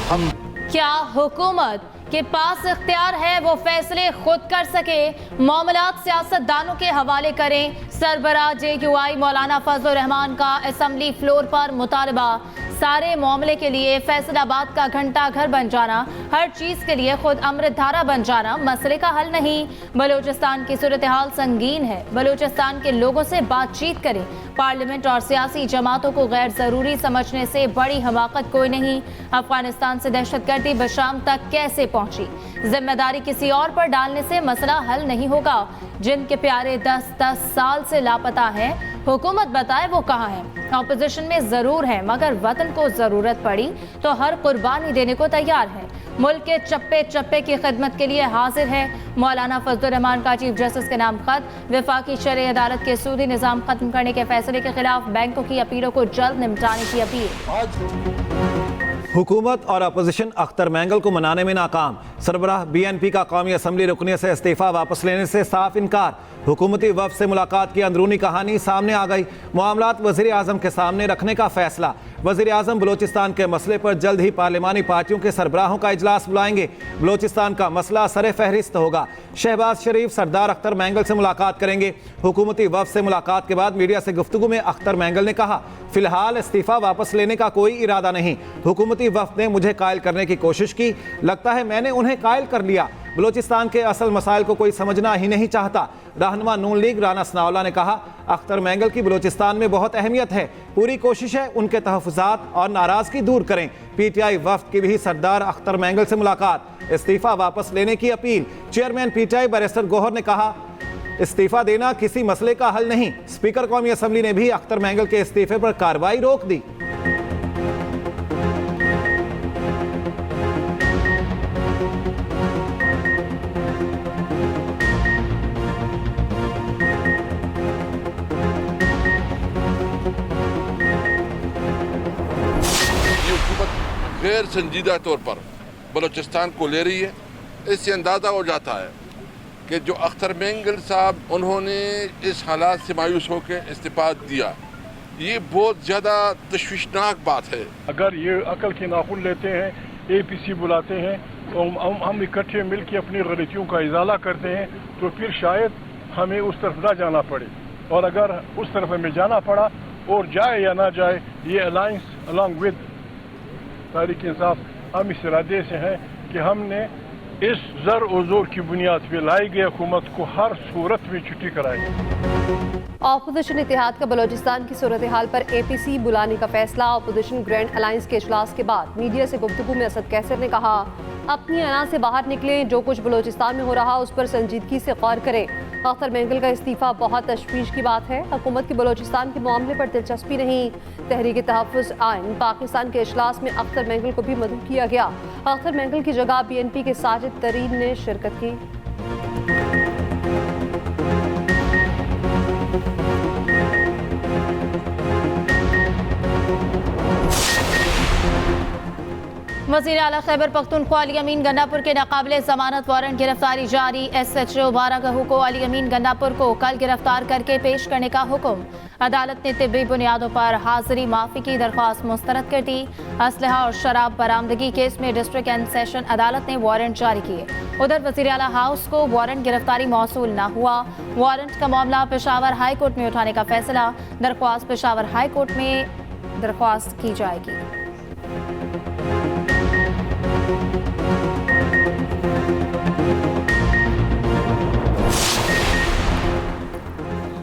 हम क्या हुकूमत के पास इख्तियार है वो फैसले खुद कर सके? मामलात सियासतदानों के हवाले करें। सरबराह JQI मौलाना फजलुर रहमान का असम्बली फ्लोर पर मुतालबा। सारे मामले के लिए फैसलाबाद का घंटा घर बन जाना, हर चीज के लिए खुद अमृतधारा बन जाना मसले का हल नहीं। बलूचिस्तान की सूरत हाल संगीन है, बलूचिस्तान के लोगों से बातचीत करें। पार्लियामेंट और सियासी जमातों को गैर जरूरी समझने से बड़ी हमाकत कोई नहीं। अफगानिस्तान से दहशतगर्दी बशाम तक कैसे पहुंची? जिम्मेदारी किसी और पर डालने से मसला हल नहीं होगा। जिनके प्यारे 10-10 साल से लापता हैं, हुकूमत बताए वो कहाँ है? ऑपोजिशन में जरूर है, मगर वतन को जरूरत पड़ी तो हर कुर्बानी देने को तैयार है। मुल्क के चप्पे चप्पे की खिदमत के लिए हाजिर है। मौलाना फजलुर रहमान का चीफ जस्टिस के नाम खत। वफाकी शरई अदालत के सूदी निज़ाम खत्म करने के फैसले के खिलाफ बैंकों की अपीलों को जल्द निपटाने की अपील। हुकूमत और अपोजिशन अख्तर मैंगल को मनाने में नाकाम। सरबराह BNP का कौमी असम्बली रुकनियत से इस्तीफा वापस लेने से साफ इनकार। हुकूमती वफ़द से मुलाकात की अंदरूनी कहानी सामने आ गई। मामलात वज़ीर आज़म के सामने रखने का फैसला। वज़ीर आज़म बलूचिस्तान के मसले पर जल्द ही पार्लिमानी पार्टियों के सरबराहों का इजलास बुलाएंगे। बलूचिस्तान का मसला सरे फहरिस्त होगा। शहबाज शरीफ सरदार अख्तर मैंगल से मुलाकात करेंगे। हुकूमती वफ़द से मुलाकात के बाद मीडिया से गुफ्तगू में अख्तर मैंगल ने कहा, फिलहाल इस्तीफा वापस लेने का कोई इरादा नहीं। हुकूमती वफ़द ने मुझे कायल करने की कोशिश की, लगता है मैंने उन्हें कायल कर लिया। बलूचिस्तान के असल मसाइल को कोई समझना ही नहीं चाहता। रहनुमा नून लीग राना सनाउल्लाह ने कहा, अख्तर मैंगल की बलूचिस्तान में बहुत अहमियत है, पूरी कोशिश है उनके तहफ़्फ़ुज़ात और नाराज़गी दूर करें। PTI वफ़द की भी सरदार अख्तर मैंगल से मुलाकात, इस्तीफ़ा वापस लेने की अपील। चेयरमैन PTI बैरिस्टर गौहर ने कहा, इस्तीफ़ा देना किसी मसले का हल नहीं। स्पीकर कौमी असम्बली ने भी अख्तर मैंगल के इस्तीफ़े पर कार्रवाई रोक दी। गैर संजीदा तौर पर बलूचिस्तान को ले रही है। इससे अंदाज़ा हो जाता है कि जो अख्तर मैंगल साहब उन्होंने इस हालात से मायूस होकर इस्तीफा दिया, ये बहुत ज़्यादा तशवीशनाक बात है। अगर ये अकल के नाखून लेते हैं, APC बुलाते हैं, तो हम इकट्ठे मिल के अपनी गलतियों का इजाला करते हैं, तो फिर शायद हमें उस तरफ ना जाना पड़े। और अगर उस तरफ हमें जाना पड़ा और जाए या ना जाए, ये alliance along with Tehreek Insaf हम इस इरादे से हैं कि हमने इस ज़र और ज़ोर की बुनियाद पर लाई गई हुकूमत को हर सूरत में छुट्टी कराएगी। ऑपोजिशन इत्तेहाद का बलूचिस्तान की सूरत हाल पर APC बुलाने का फैसला। ऑपोजिशन ग्रैंड अलायंस के इजलास के बाद मीडिया से गुफ्तगू में असद कैसर ने कहा, अपनी अना से बाहर निकलें, जो कुछ बलूचिस्तान में हो रहा उस पर संजीदगी से गौर करें। अख्तर मैंगल का इस्तीफा बहुत तशवीश की बात है। हुकूमत की बलूचिस्तान के मामले पर दिलचस्पी नहीं। तहरीक तहफ़्फ़ुज़ आइन पाकिस्तान के इजलास में अख्तर मैंगल को भी मदऊ किया गया। अख्तर मैंगल की जगह BNP के साजिद तरीन ने शिरकत की। वज़ीर आला खैबर पख्तूनख्वा अली अमीन गंडापुर के नाकाबिले ज़मानत वारंट गिरफ्तारी जारी। SHO बारागहू को अली अमीन गंडापुर को कल गिरफ्तार करके पेश करने का हुक्म। अदालत ने तिब्बी बुनियादों पर हाजिरी माफ़ी की दरख्वास्त मुस्तरद कर दी। असलहा और शराब बरामदगी केस में डिस्ट्रिक्ट एंड सेशन अदालत ने वारंट जारी किए। उधर वज़ीर आला हाउस को वारंट गिरफ्तारी मौसूल न हुआ। वारंट का मामला पेशावर हाई कोर्ट में उठाने का फैसला। दरख्वास्त पेशावर हाई कोर्ट में दरख्वास्त की जाएगी।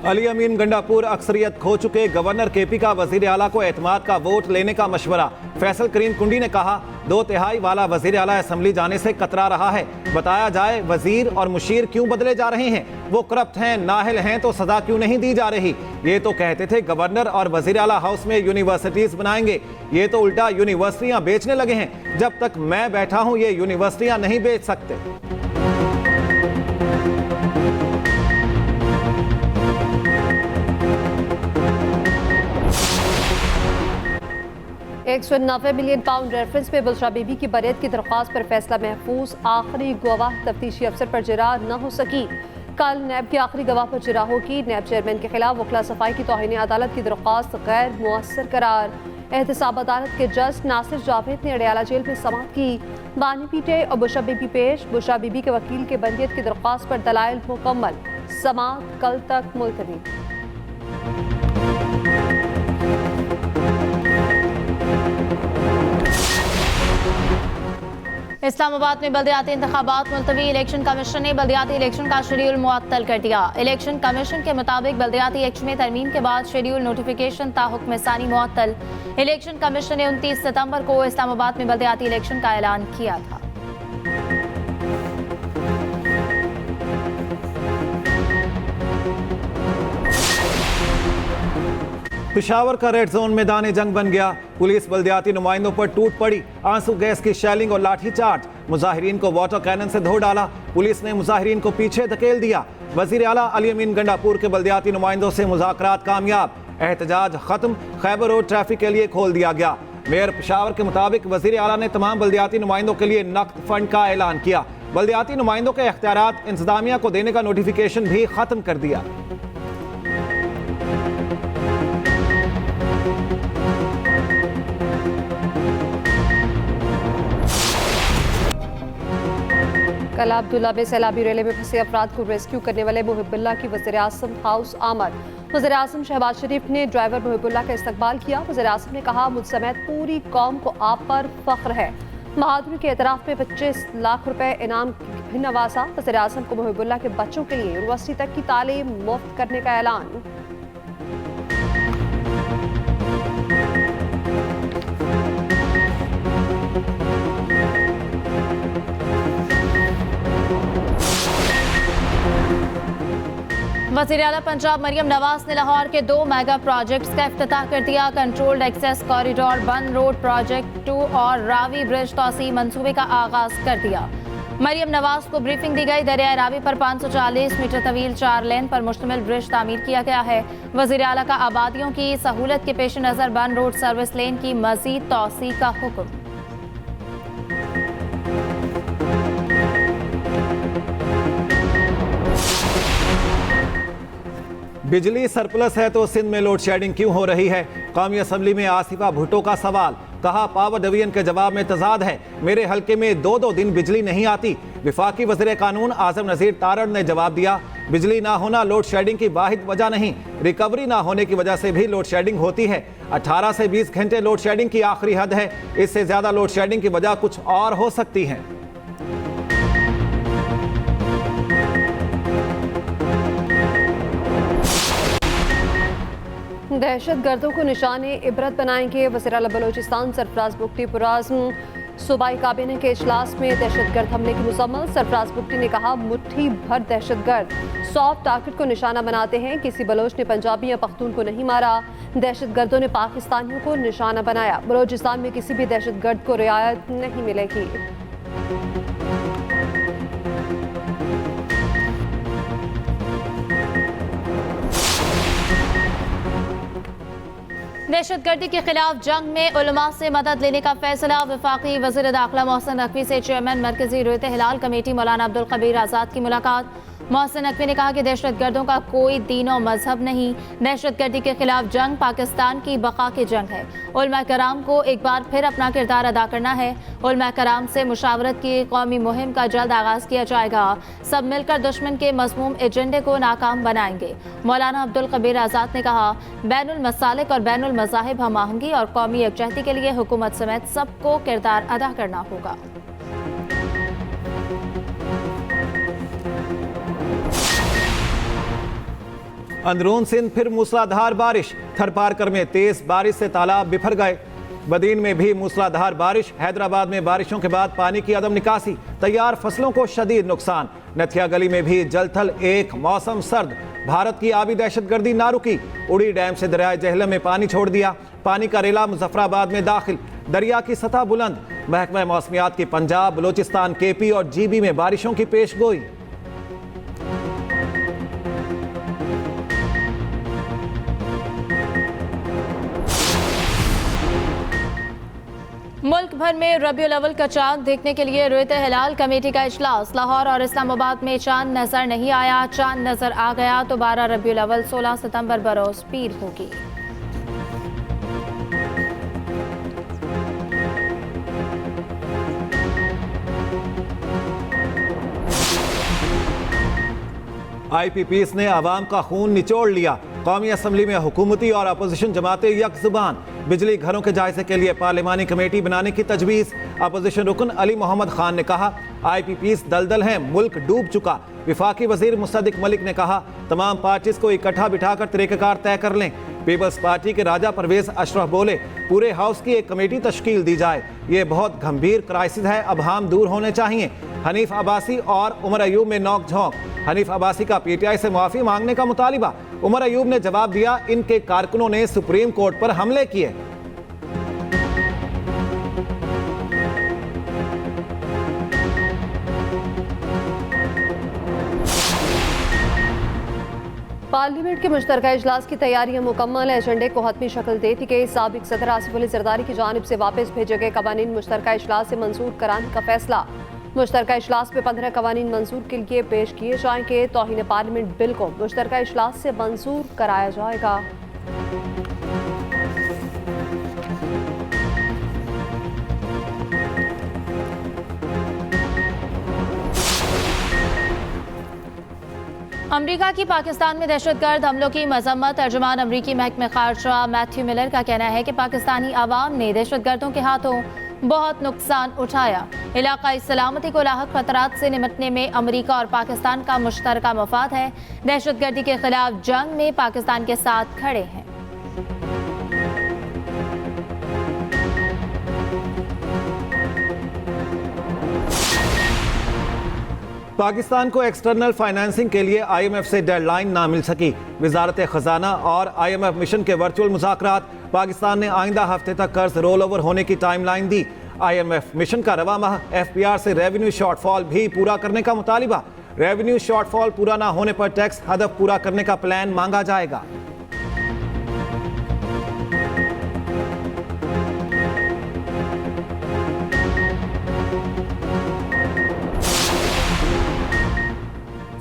अली अमीन गंडापुर अक्सरियत खो चुके गवर्नर KP का वजीर आला को एतमाद का वोट लेने का मशवरा। फैसल करीम कुंडी ने कहा, 2/3 वाला वजीर आला असम्बली जाने से कतरा रहा है। बताया जाए वजीर और मुशीर क्यों बदले जा रहे हैं? वो करप्ट हैं, नाहल हैं, तो सजा क्यों नहीं दी जा रही? ये तो कहते थे गवर्नर और वजीर आला हाउस में यूनिवर्सिटीज बनाएंगे, ये तो उल्टा यूनिवर्सिटियां बेचने लगे हैं। जब तक मैं बैठा हूं ये यूनिवर्सिटियां नहीं बेच सकते। 190 मिलियन पाउंड रेफरेंस पे बुशरा बीबी की बरीयत की दरख्वास्त पर फैसला महफूज। आखिरी गवाह तफ्तीशी अफसर पर जरा न हो सकी। कल नैब की आखिरी गवाह पर जिरा होगी। नैब चेयरमैन के खिलाफ वकला सफाई की तौहीन अदालत की दरख्वास्त गैर मुअस्सर करार। एहतसाब अदालत के जज नासिर जावेद ने अडयाला जेल में समाअत की। बानी पीटे और बुशा बीबी पेश। बुशा बीबी के वकील के बंदियत की दरख्वास्त पर दलाइल मुकम्मल। समाअत कल तक मुलतवी। इस्लामाबाद में बल्दियाती इंतखाबात मुलतवी। इलेक्शन कमीशन ने बल्दियाती इलेक्शन का शेड्यूल मुअत्तल कर दिया। इलेक्शन कमीशन के मुताबिक बल्दियाती एक्ट में तरमीम के बाद शेड्यूल नोटिफिकेशन ताहुक्म सानी मुअत्तल। इलेक्शन कमीशन ने 29 सितंबर को इस्लामाबाद में बल्दियाती इलेक्शन का ऐलान किया था। पिशावर का रेड जोन मैदान जंग बन गया। पुलिस बल्दियाती नुमाइंदों पर टूट पड़ी। आंसू गैस की शेलिंग और लाठीचार्ज। मुजाहिरीन को वाटर कैनन से धो डाला। पुलिस ने मुजाहिरीन को पीछे धकेल दिया। वजीर आला अली अमीन गंडापुर के बल्दियाती नुमाइंदों से मुज़ाकरात कामयाब। एहतजाज खत्म। खैबर रोड ट्रैफिक के लिए खोल दिया गया। मेयर पिशावर के मुताबिक वजीर आला ने तमाम बल्दियाती नुमाइंदों के लिए नकद फंड का ऐलान किया। बल्दियाती नुमाइंदों के इख्तियारात इंतजामिया को देने का नोटिफिकेशन भी खत्म कर दिया। कल अब्दुल्ला में सैलाबी रेले में फंसे अफराद को रेस्क्यू करने वाले मुहिबुल्लाह की वज़ीर आज़म हाउस आमद। वज़ीर आज़म शहबाज शरीफ ने ड्राइवर मुहिबुल्लाह का इस्तकबाल किया। वज़ीर आज़म ने कहा, मुझ समेत पूरी कौम को आप पर फख्र है। बहादुरी के एतराफ़ में 25 लाख रुपए इनाम भी नवाजा। वज़ीर आज़म को मुहिबुल्लाह के बच्चों के लिए यूनिवर्सिटी तक की तालीम मुफ्त करने का ऐलान। वज़ीर आला पंजाब मरियम नवाज ने लाहौर के 2 मेगा प्रोजेक्ट्स का इफ्तिताह कर दिया। कंट्रोल्ड एक्सेस कॉरिडोर बन रोड प्रोजेक्ट 2 और रावी ब्रिज तौसी मंसूबे का आगाज कर दिया। मरियम नवाज को ब्रीफिंग दी गई। दरिया रावी पर 540 मीटर तवील 4 लेन पर मुश्तमिल ब्रिज तामीर किया गया है। वज़ीर आला का आबादियों की सहूलत के पेश नज़र बन रोड सर्विस लेन की मजीद तौसी का हुक्म। बिजली सरप्लस है तो सिंध में लोड शेडिंग क्यों हो रही है? कौमी असम्बली में आसिफा भुट्टो का सवाल। कहा, पावर डिवीजन के जवाब में तजाद है। मेरे हल्के में 2-2 दिन बिजली नहीं आती। विफाकी वज़ीर कानून आज़म नज़ीर तारड़ ने जवाब दिया, बिजली ना होना लोड शेडिंग की वाहिद वजह नहीं, रिकवरी ना होने की वजह से भी लोड शेडिंग होती है। 18 से 20 घंटे लोड शेडिंग की आखिरी हद है। इससे ज्यादा लोड शेडिंग की वजह कुछ और हो सकती है। दहशत गर्दों को निशाने इबरत बनाएंगे। वज़ीर आला बलोचिस्तान सरफराज बुगटी पुराज़्म सूबाई काबीने के इजलास में दहशत गर्द हमले की मुसम्मल। सरफराज बुगटी ने कहा, मुट्ठी भर दहशत गर्द सॉफ्ट टारगेट को निशाना बनाते हैं। किसी बलोच ने पंजाबी या पख्तून को नहीं मारा। दहशत गर्दों ने पाकिस्तानियों को निशाना बनाया। बलोचिस्तान में किसी भी दहशत गर्द को रियायत नहीं मिलेगी। दहशतगर्दी के खिलाफ जंग में उलमा से मदद लेने का फैसला। वफाकी वज़ीर दाखिला मोहसिन नकवी से चेयरमैन मरकजी रोयत हिलाल कमेटी मौलाना अब्दुल कबीर आज़ाद की मुलाकात। मोहसिन नकवी ने कहा कि दहशतगर्दों का कोई दीन और मजहब नहीं। दहशतगर्दी के खिलाफ जंग पाकिस्तान की बका की जंग है। उलमा कराम को एक बार फिर अपना किरदार अदा करना है। उलमा कराम से मुशावरत की कौमी मुहिम का जल्द आगाज किया जाएगा। सब मिलकर दुश्मन के मज़मूम एजेंडे को नाकाम बनाएंगे। मौलाना अब्दुल कबीर आज़ाद ने कहा, बैनुल मसालिक और बैनुल मज़ाहिब हम आहंगी और कौमी यकजहती के लिए हुकूमत समेत सबको किरदार अदा करना होगा। अंदरून सिंध फिर मूसलाधार बारिश। थरपारकर में तेज बारिश से तालाब बिफर गए। बदीन में भी मूसलाधार बारिश। हैदराबाद में बारिशों के बाद पानी की अदम निकासी, तैयार फसलों को शदीद नुकसान। नथिया गली में भी जलथल एक। मौसम सर्द। भारत की आबी दहशतगर्दी ना रुकी। उड़ी डैम से दरियाए जहलम में पानी छोड़ दिया। पानी का रेला मुजफ्फराबाद में दाखिल। दरिया की सतह बुलंद। महकमा मौसमियात की पंजाब, बलोचिस्तान, केपी और जीबी में बारिशों की पेशगोई। मुल्क भर में रबीउल अव्वल का चांद देखने के लिए रुयत हिलाल कमेटी का इजलास। लाहौर और इस्लामाबाद में चांद नजर नहीं आया, चांद नजर आ गया तो 12 रबीउल अव्वल 16 सितंबर बरोज पीर होगी। IPPs ने अवाम का खून निचोड़ लिया। कौमी असम्बली में हुकूमती और अपोजिशन जमातें यक जुबान। बिजली घरों के जायजे के लिए पार्लिमानी कमेटी बनाने की तजवीज़। अपोजिशन रुकन अली मोहम्मद खान ने कहा IPPs दलदल हैं, मुल्क डूब चुका। विफाकी वजीर मुसद्दिक मलिक ने कहा तमाम पार्टीज को इकट्ठा बिठाकर तरीक़ाकार तय कर लें। पीपल्स पार्टी के राजा परवेज अशरफ बोले पूरे हाउस की एक कमेटी तश्कील दी जाए। ये बहुत गंभीर क्राइसिस है, अब हम दूर होने चाहिए। हनीफ अब्बासी और उमर अयूब में नोक झोंक। हनीफ अब्बासी का PTI से माफ़ी मांगने का मुतालिबा। उमर अयूब ने जवाब दिया इनके कारकुनों ने सुप्रीम कोर्ट पर हमले किए। पार्लियामेंट के मुश्तरका इजलास की तैयारियां मुकम्मल। एजेंडे को हतमी शक्ल दे दी गई। साबिक सदर आसिफ अली जरदारी की जानिब से वापस भेजे गए कवानीन मुश्तरका इजलास से मंजूर कराने का फैसला। मुश्तरका इजलास में 15 कवानीन मंजूर के लिए पेश किए जाएंगे। तौहीन पार्लियामेंट बिल को मुश्तरका इजलास से मंजूर कराया जाएगा। अमरीका की पाकिस्तान में दहशतगर्द हमलों की मजम्मत। तर्जुमान अमरीकी महकमे खारजा मैथ्यू मिलर का कहना है कि पाकिस्तानी आवाम ने दहशतगर्दों के हाथों बहुत नुकसान उठाया। इलाकाई सलामती को लाहक खतरात से निपटने में अमरीका और पाकिस्तान का मुश्तरका मफाद है। दहशतगर्दी के खिलाफ जंग में पाकिस्तान के साथ खड़े हैं। पाकिस्तान को एक्सटर्नल फाइनेंसिंग के लिए IMF से डेडलाइन ना मिल सकी। वजारत खजाना और IMF मिशन के वर्चुअल मुज़ाकरात। पाकिस्तान ने आइंदा हफ्ते तक कर्ज रोल ओवर होने की टाइमलाइन दी। IMF मिशन का रवा माह FPR से रेवेन्यू शॉर्टफॉल भी पूरा करने का मुतालिबा। रेवेन्यू शॉर्टफॉल पूरा ना होने पर टैक्स हदफ पूरा करने का प्लान मांगा जाएगा।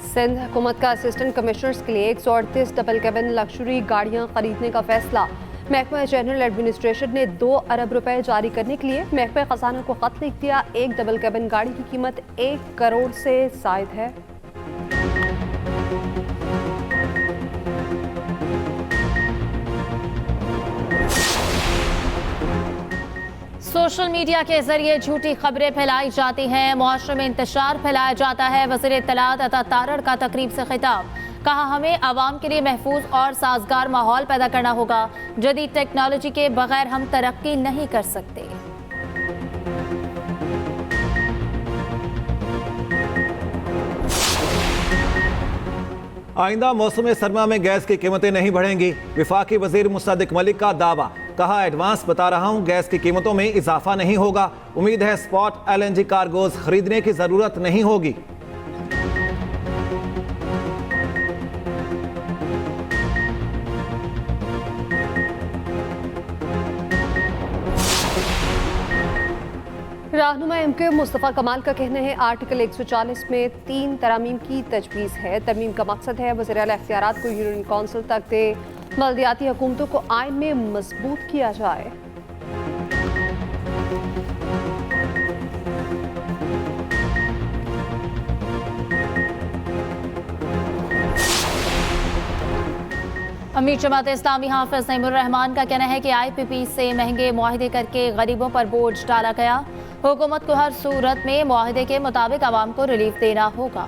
सिंध हुकूमत का असिस्टेंट कमिश्नर्स के लिए 138 डबल कैबिन लग्जरी गाड़ियां खरीदने का फैसला। महकमा जनरल एडमिनिस्ट्रेशन ने 2 अरब रुपए जारी करने के लिए महकमा खजाना को खत लिख दिया। एक डबल कैबिन गाड़ी की कीमत 1 करोड़ से जायद है। सोशल मीडिया के जरिए झूठी खबरें फैलाई जाती हैं, मुआशरे में इंतशार फैलाया जाता है। वज़ीर इत्तलात अता तारड़ का तकरीब से खिताब। कहा हमें आवाम के लिए महफूज और साजगार माहौल पैदा करना होगा। जदीद टेक्नोलॉजी के बगैर हम तरक्की नहीं कर सकते। आइंदा मौसम सरमा में गैस की कीमतें नहीं बढ़ेंगी। विफाकी वजीर मुसद्दिक मलिक का दावा। कहा एडवांस बता रहा हूं गैस की कीमतों में इजाफा नहीं होगा। उम्मीद है स्पॉट LNG कार्गोज खरीदने की जरूरत नहीं होगी। रहनुमा MK मुस्तफ़ा कमाल का कहना है आर्टिकल 140 में 3 तरमीम की तजवीज़ है। तरमीम का मकसद है वज़ीर आला इख्तियारात को यूनियन कौंसिल तक दे। बल्दियाती हुकूमतों को आइन में मजबूत किया जाए। अमीर जमात इस्लामी हाफिज नईमुर रहमान का कहना है कि IPP से महंगे मुआहिदे करके गरीबों पर बोझ डाला गया। हुकूमत को हर सूरत में मुआहिदे के मुताबिक आवाम को रिलीफ देना होगा।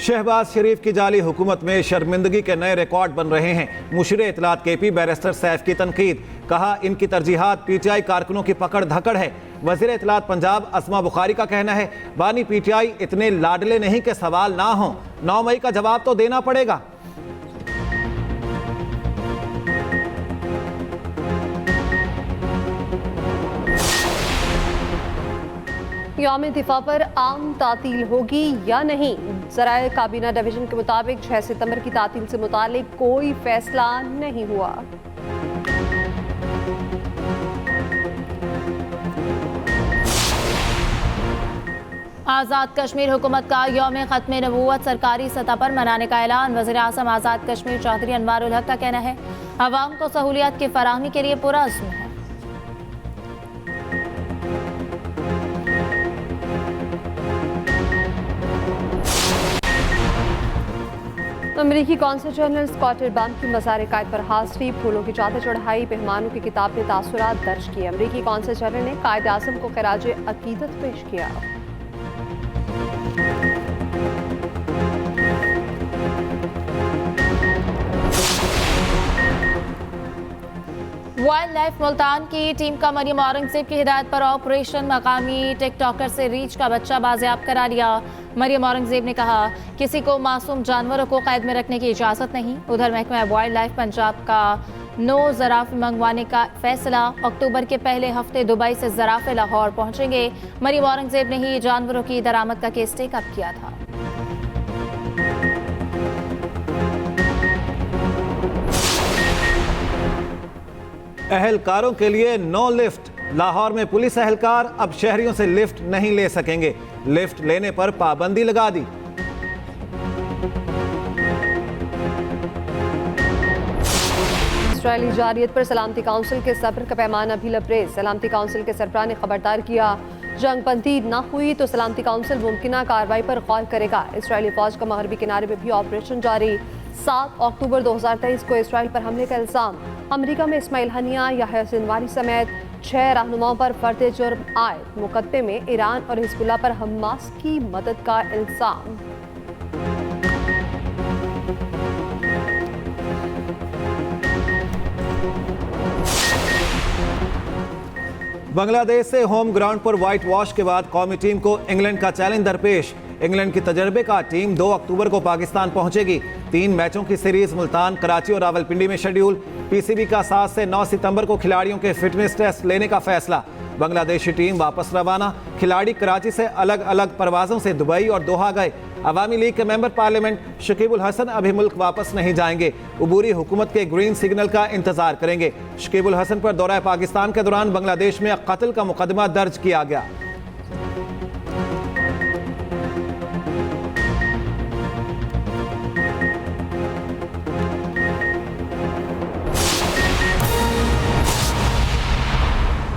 शहबाज शरीफ की जाली हुकूमत में शर्मिंदगी के नए रिकॉर्ड बन रहे हैं। मुशीर इत्तलात KP बैरिस्टर सैफ की तनकीद। कहा इनकी तरजीहात PTI कारकुनों की पकड़ धकड़ है। वज़ीर इत्तलात पंजाब अस्मा बुखारी का कहना है बानी PTI इतने लाडले नहीं कि सवाल ना हो। 9 मई का जवाब तो देना पड़ेगा। यौम दिफा पर आम तातील होगी या नहीं? ज़राए काबीना डिवीजन के मुताबिक 6 सितंबर की तातील से मुतालिक कोई फैसला नहीं हुआ। आज़ाद कश्मीर हुकूमत का यौम ख़त्म नबूवत सरकारी सतह पर मनाने का ऐलान। वज़ीर आज़म आज़ाद कश्मीर चौधरी अनवारुल हक का कहना है, अवाम को सहूलियात की फराहमी के लिए पूरा अज़्म है। अमरीकी कौंसल जनरल स्कॉट एरबाम की मज़ार-ए-कायद पर हाज़री, फूलों की चादर चढ़ाई, मेहमानों की किताब में तासुरात दर्ज किए। अमरीकी कौंसल जनरल ने कायद आज़म को खिराज अकीदत पेश किया। वाइल्ड लाइफ मुल्तान की टीम का मरियम औरंगजेब की हिदायत पर ऑपरेशन मकामी टिकटॉकर से रीछ का बच्चा बाजियाब करा लिया। मरियम औरंगजेब ने कहा, किसी को मासूम जानवरों को कैद में रखने की इजाज़त नहीं। उधर महकमा वाइल्ड लाइफ पंजाब का 9 ज़राफ़े मंगवाने का फैसला। अक्टूबर के पहले हफ्ते दुबई से ज़राफ़े लाहौर पहुंचेंगे। मरियम औरंगजेब ने ही जानवरों की दरामद का केस टेकअप किया था। अहलकारों के लिए नो लिफ्ट। लाहौर में पुलिस अहलकार अब शहरियों से लिफ्ट नहीं ले सकेंगे। लिफ्ट लेने पर पाबंदी लगा दी। इस्राएली जारियत पर सलामती काउंसिल के सब्र का पैमाना भी लबरेज। सलामती काउंसिल के सरबराह ने खबरदार किया, जंगबंदी न हुई तो सलामती काउंसिल मुमकिना कार्रवाई पर गौर करेगा। इस्राएली फौज का मगरबी किनारे में भी ऑपरेशन जारी। 7 अक्टूबर 2023 को इसराइल पर हमले का इल्जाम। अमेरिका में इस्माइल हनिया, याह्या सिनवारी समेत 6 रहनुमाओं पर फर्द जुर्म आयद। मुकदमे में ईरान और हिजबुल्लाह पर हमास की मदद का इल्जाम। बांग्लादेश से होम ग्राउंड पर व्हाइट वॉश के बाद कौमी टीम को इंग्लैंड का चैलेंज दरपेश। इंग्लैंड की तजर्बे का टीम 2 अक्टूबर को पाकिस्तान पहुंचेगी। 3 मैचों की सीरीज मुल्तान, कराची और रावलपिंडी में शेड्यूल। पीसीबी का 7 से 9 सितंबर को खिलाड़ियों के फिटनेस टेस्ट लेने का फैसला। बांग्लादेशी टीम वापस रवाना। खिलाड़ी कराची से अलग अलग परवाजों से दुबई और दोहा गए। अवामी लीग के मेंबर पार्लियामेंट शकीबुल हसन अभी मुल्क वापस नहीं जाएंगे। उबूरी हुकूमत के ग्रीन सिग्नल का इंतजार करेंगे। शकीबुल हसन पर दौरा पाकिस्तान के दौरान बांग्लादेश में कत्ल का मुकदमा दर्ज किया गया।